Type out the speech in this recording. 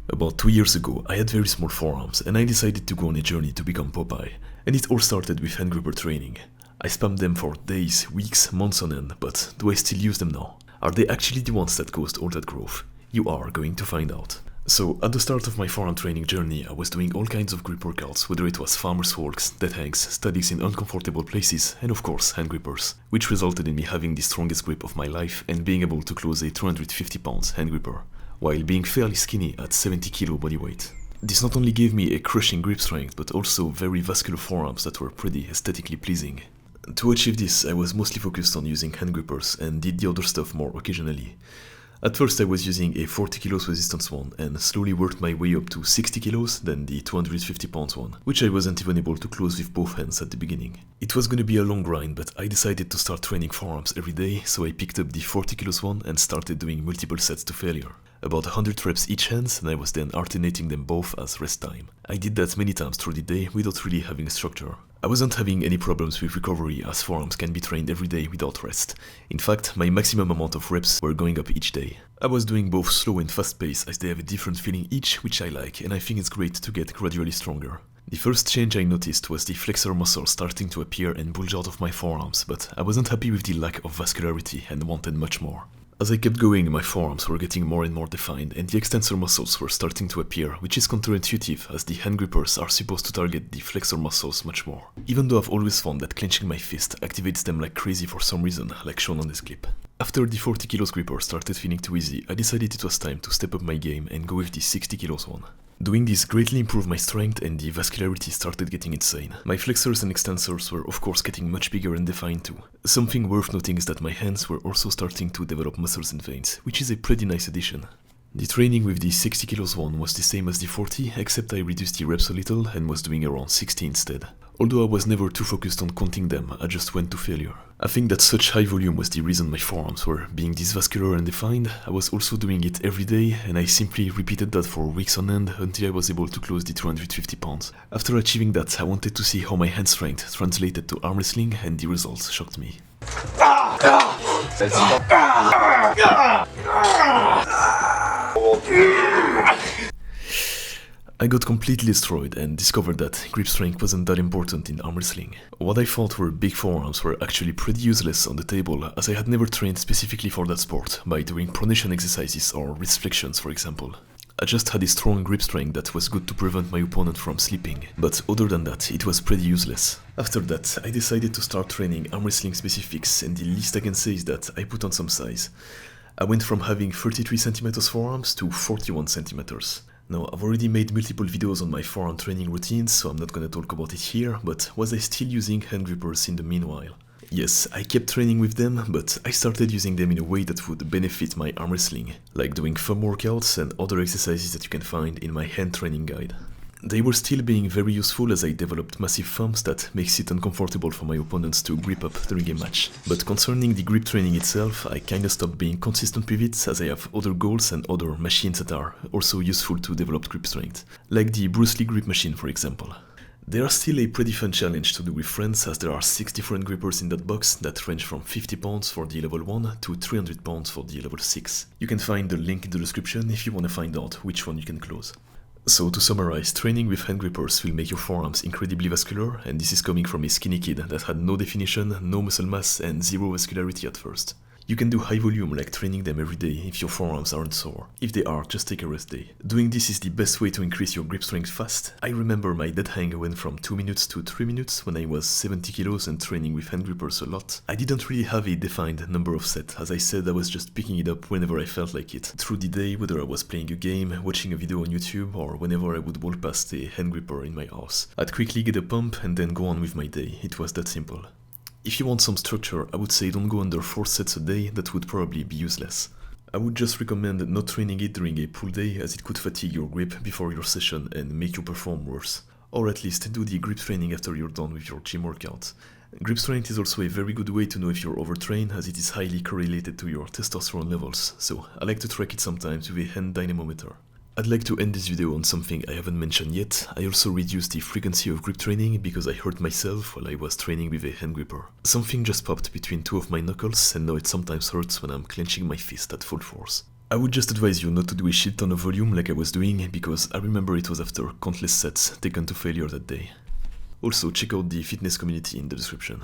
About 2 years ago, I had very small forearms and I decided to go on a journey to become Popeye. And it all started with hand gripper training. I spammed them for days, weeks, months on end, but do I still use them now? Are they actually the ones that caused all that growth? You are going to find out. So, at the start of my forearm training journey, I was doing all kinds of grip workouts, whether it was farmer's walks, dead hangs, statics in uncomfortable places, and of course, hand grippers, which resulted in me having the strongest grip of my life and being able to close a 250 pounds hand gripper, while being fairly skinny at 70 kilo body weight. This not only gave me a crushing grip strength, but also very vascular forearms that were pretty aesthetically pleasing. To achieve this, I was mostly focused on using hand grippers and did the other stuff more occasionally. At first I was using a 40 kilos resistance one and slowly worked my way up to 60 kilos, then the 250 pounds one, which I wasn't even able to close with both hands at the beginning. It was gonna be a long grind, but I decided to start training forearms every day, so I picked up the 40 kilos one and started doing multiple sets to failure. About 100 reps each hand, and I was then alternating them both as rest time. I did that many times through the day without really having a structure. I wasn't having any problems with recovery, as forearms can be trained every day without rest. In fact, my maximum amount of reps were going up each day. I was doing both slow and fast pace as they have a different feeling each, which I like, and I think it's great to get gradually stronger. The first change I noticed was the flexor muscle starting to appear and bulge out of my forearms, but I wasn't happy with the lack of vascularity and wanted much more. As I kept going, my forearms were getting more and more defined, and the extensor muscles were starting to appear, which is counterintuitive as the hand grippers are supposed to target the flexor muscles much more. Even though I've always found that clenching my fist activates them like crazy for some reason, like shown on this clip. After the 40 kilos gripper started feeling too easy, I decided it was time to step up my game and go with the 60 kilos one. Doing this greatly improved my strength and the vascularity started getting insane. My flexors and extensors were of course getting much bigger and defined too. Something worth noting is that my hands were also starting to develop muscles and veins, which is a pretty nice addition. The training with the 60 kilos one was the same as the 40, except I reduced the reps a little and was doing around 60 instead. Although I was never too focused on counting them, I just went to failure. I think that such high volume was the reason my forearms were being this vascular and defined. I was also doing it every day, and I simply repeated that for weeks on end until I was able to close the 250 pounds. After achieving that, I wanted to see how my hand strength translated to arm wrestling, and the results shocked me. I got completely destroyed and discovered that grip strength wasn't that important in arm wrestling. What I thought were big forearms were actually pretty useless on the table, as I had never trained specifically for that sport by doing pronation exercises or wrist flexions, for example. I just had a strong grip strength that was good to prevent my opponent from slipping, but other than that, it was pretty useless. After that, I decided to start training arm wrestling specifics, and the least I can say is that I put on some size. I went from having 33 cm forearms to 41 cm. Now, I've already made multiple videos on my forearm training routines, so I'm not gonna talk about it here, but was I still using hand grippers in the meanwhile? Yes, I kept training with them, but I started using them in a way that would benefit my arm wrestling, like doing thumb workouts and other exercises that you can find in my hand training guide. They were still being very useful as I developed massive thumbs that makes it uncomfortable for my opponents to grip up during a match. But concerning the grip training itself, I kinda stopped being consistent with it as I have other goals and other machines that are also useful to develop grip strength, like the Bruce Lee grip machine for example. They are still a pretty fun challenge to do with friends as there are 6 different grippers in that box that range from 50 pounds for the level 1 to 300 pounds for the level 6. You can find the link in the description if you wanna find out which one you can close. So to summarize, training with hand grippers will make your forearms incredibly vascular, and this is coming from a skinny kid that had no definition, no muscle mass and zero vascularity at first. You can do high volume like training them every day if your forearms aren't sore. If they are, just take a rest day. Doing this is the best way to increase your grip strength fast. I remember my dead hang went from 2 minutes to 3 minutes when I was 70 kilos and training with hand grippers a lot. I didn't really have a defined number of sets. As I said, I was just picking it up whenever I felt like it. Through the day, whether I was playing a game, watching a video on YouTube, or whenever I would walk past a hand gripper in my house. I'd quickly get a pump and then go on with my day. It was that simple. If you want some structure, I would say don't go under 4 sets a day, that would probably be useless. I would just recommend not training it during a pull day as it could fatigue your grip before your session and make you perform worse. Or at least do the grip training after you're done with your gym workout. Grip strength is also a very good way to know if you're overtrained as it is highly correlated to your testosterone levels, so I like to track it sometimes with a hand dynamometer. I'd like to end this video on something I haven't mentioned yet. I also reduced the frequency of grip training because I hurt myself while I was training with a hand gripper. Something just popped between 2 of my knuckles and now it sometimes hurts when I'm clenching my fist at full force. I would just advise you not to do a shit ton of volume like I was doing, because I remember it was after countless sets taken to failure that day. Also, check out the fitness community in the description.